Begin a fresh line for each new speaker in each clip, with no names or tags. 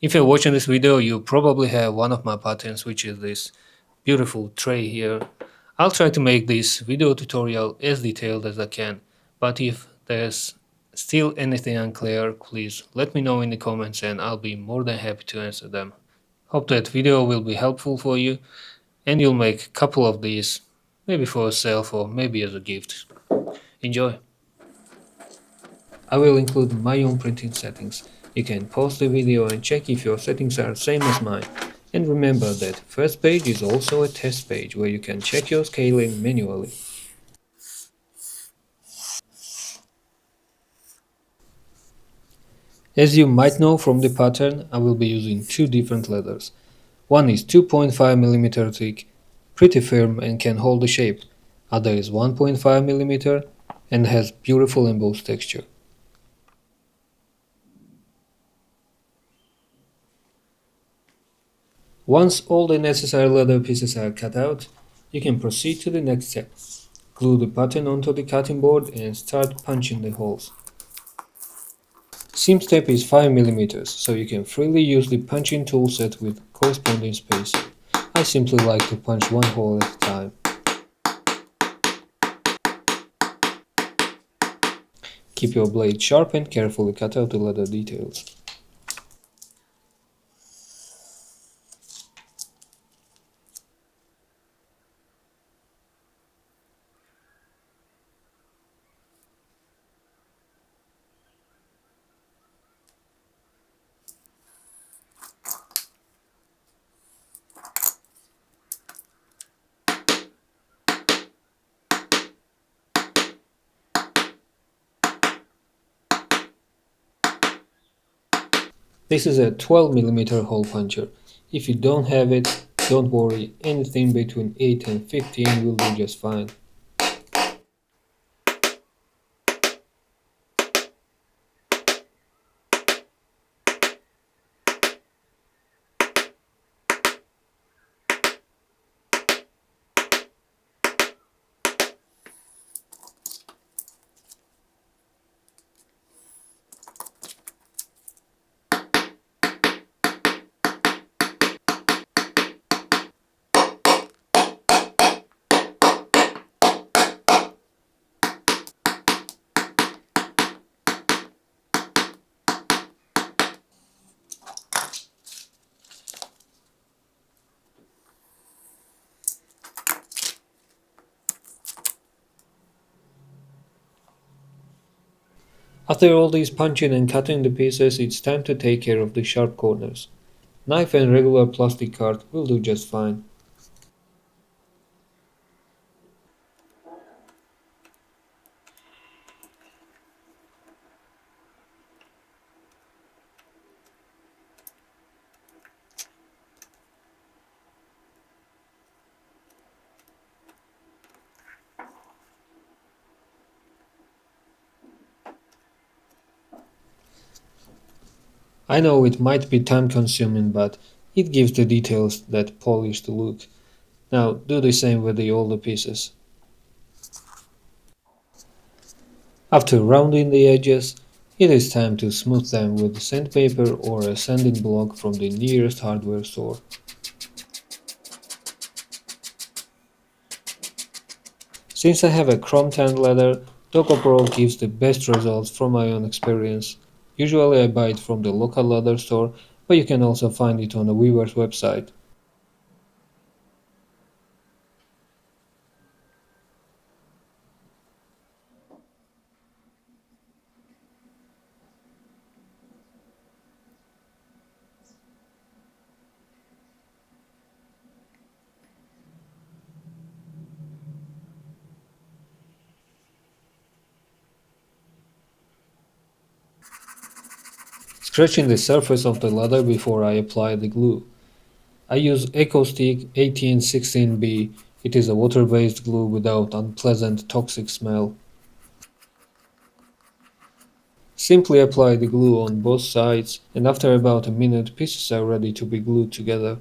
If you're watching this video, you probably have one of my patterns, which is this beautiful tray here. I'll try to make this video tutorial as detailed as I can, but if there's still anything unclear, please let me know in the comments and I'll be more than happy to answer them. Hope that video will be helpful for you and you'll make a couple of these, maybe for yourself or maybe as a gift. Enjoy! I will include my own printing settings. You can pause the video and check if your settings are same as mine. And remember that first page is also a test page where you can check your scaling manually. As you might know from the pattern, I will be using two different leathers. One is 2.5 mm thick, pretty firm and can hold the shape. Other is 1.5 mm and has beautiful embossed texture. Once all the necessary leather pieces are cut out, you can proceed to the next step. Glue the pattern onto the cutting board and start punching the holes. Seam step is 5 mm, so you can freely use the punching tool set with corresponding space. I simply like to punch one hole at a time. Keep your blade sharp and carefully cut out the leather details. This is a 12 mm hole puncher. If you don't have it, don't worry, anything between 8 and 15 will do just fine. After all this punching and cutting the pieces, it's time to take care of the sharp corners. Knife and regular plastic card will do just fine. I know it might be time consuming, but it gives the details that polished look. Now do the same with the older pieces. After rounding the edges, it is time to smooth them with sandpaper or a sanding block from the nearest hardware store. Since I have a chrome tanned leather, Doco Pro gives the best results from my own experience. Usually I buy it from the local leather store, but you can also find it on the weaver's website. Scratching the surface of the leather before I apply the glue. I use EcoStick 1816B. It is a water-based glue without unpleasant toxic smell. Simply apply the glue on both sides and after about a minute pieces are ready to be glued together.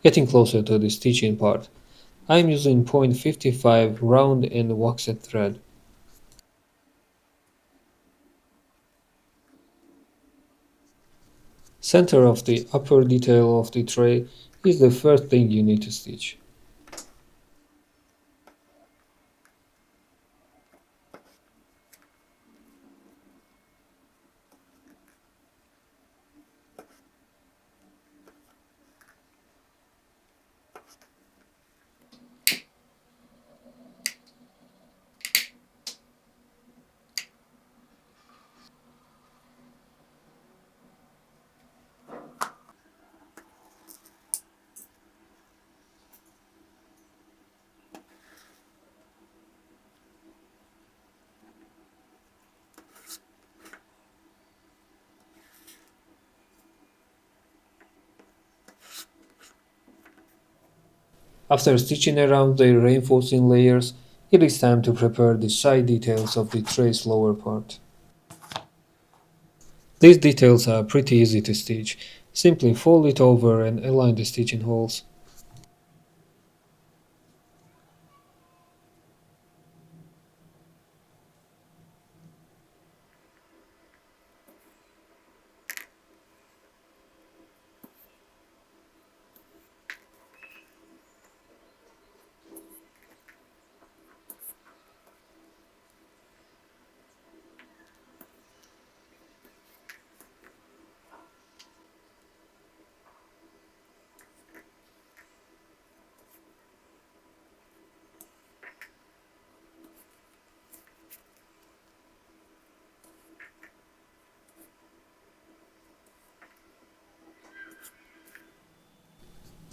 Getting closer to the stitching part, I am using .55 round and waxed thread. Center of the upper detail of the tray is the first thing you need to stitch. After stitching around the reinforcing layers, it is time to prepare the side details of the tray's lower part. These details are pretty easy to stitch. Simply fold it over and align the stitching holes.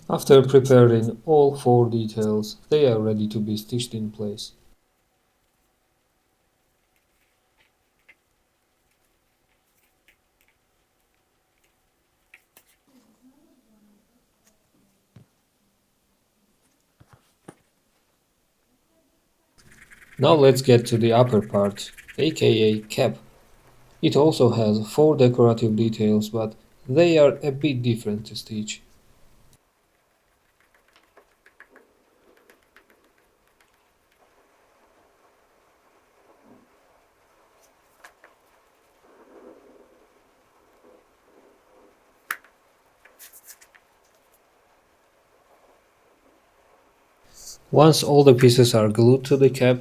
After preparing all four details, they are ready to be stitched in place. Now let's get to the upper part, aka cap. It also has four decorative details, but they are a bit different to stitch. Once all the pieces are glued to the cap,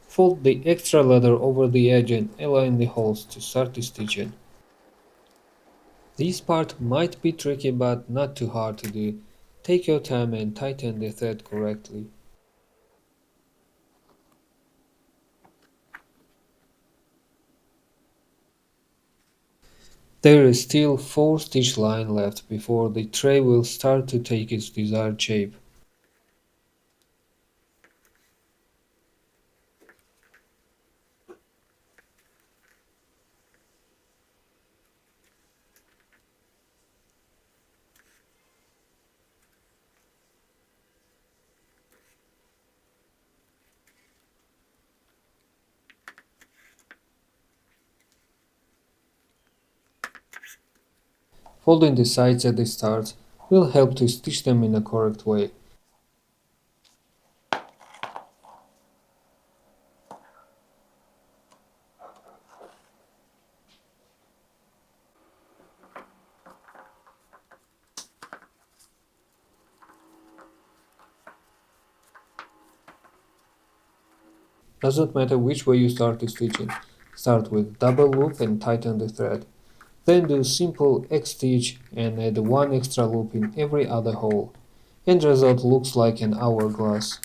fold the extra leather over the edge and align the holes to start the stitching. This part might be tricky but not too hard to do. Take your time and tighten the thread correctly. There is still 4 stitch line left before the tray will start to take its desired shape. Folding the sides at the start will help to stitch them in a correct way. Doesn't matter which way you start the stitching. Start with double loop and tighten the thread. Then do simple X stitch and add one extra loop in every other hole. End result looks like an hourglass.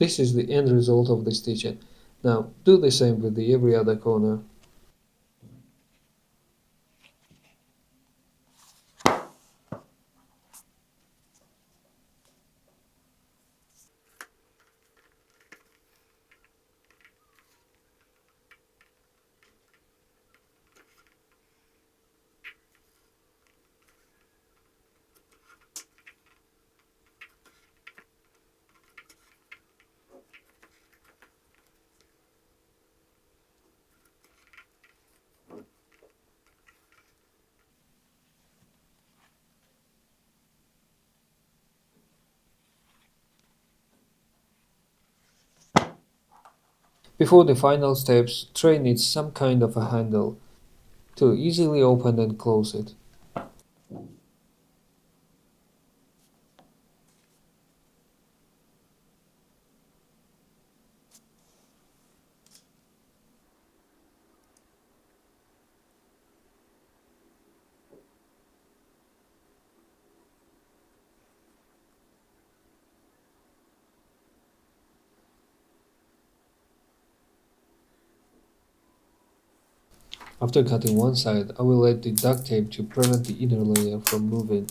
This is the end result of the stitching. Now, do the same with the every other corner. Before the final steps, tray needs some kind of a handle to easily open and close it. After cutting one side, I will add the duct tape to prevent the inner layer from moving.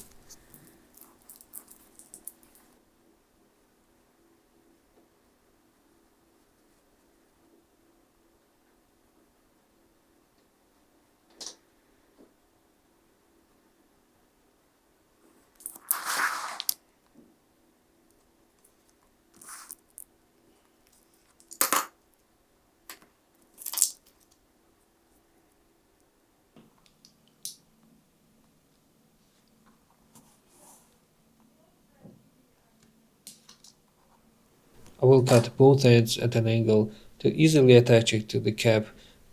I will cut both ends at an angle to easily attach it to the cap,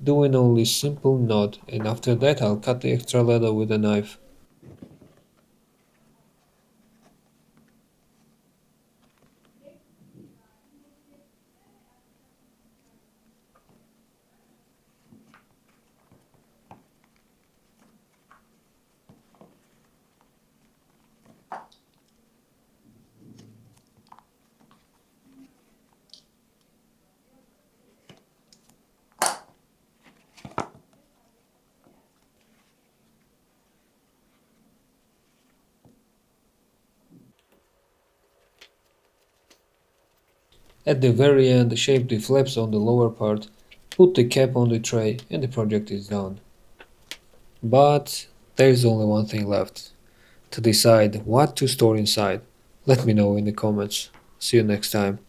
doing only simple knot, and after that I'll cut the extra leather with a knife. At the very end, shape the flaps on the lower part, put the cap on the tray, and the project is done. But there is only one thing left to decide what to store inside. Let me know in the comments. See you next time.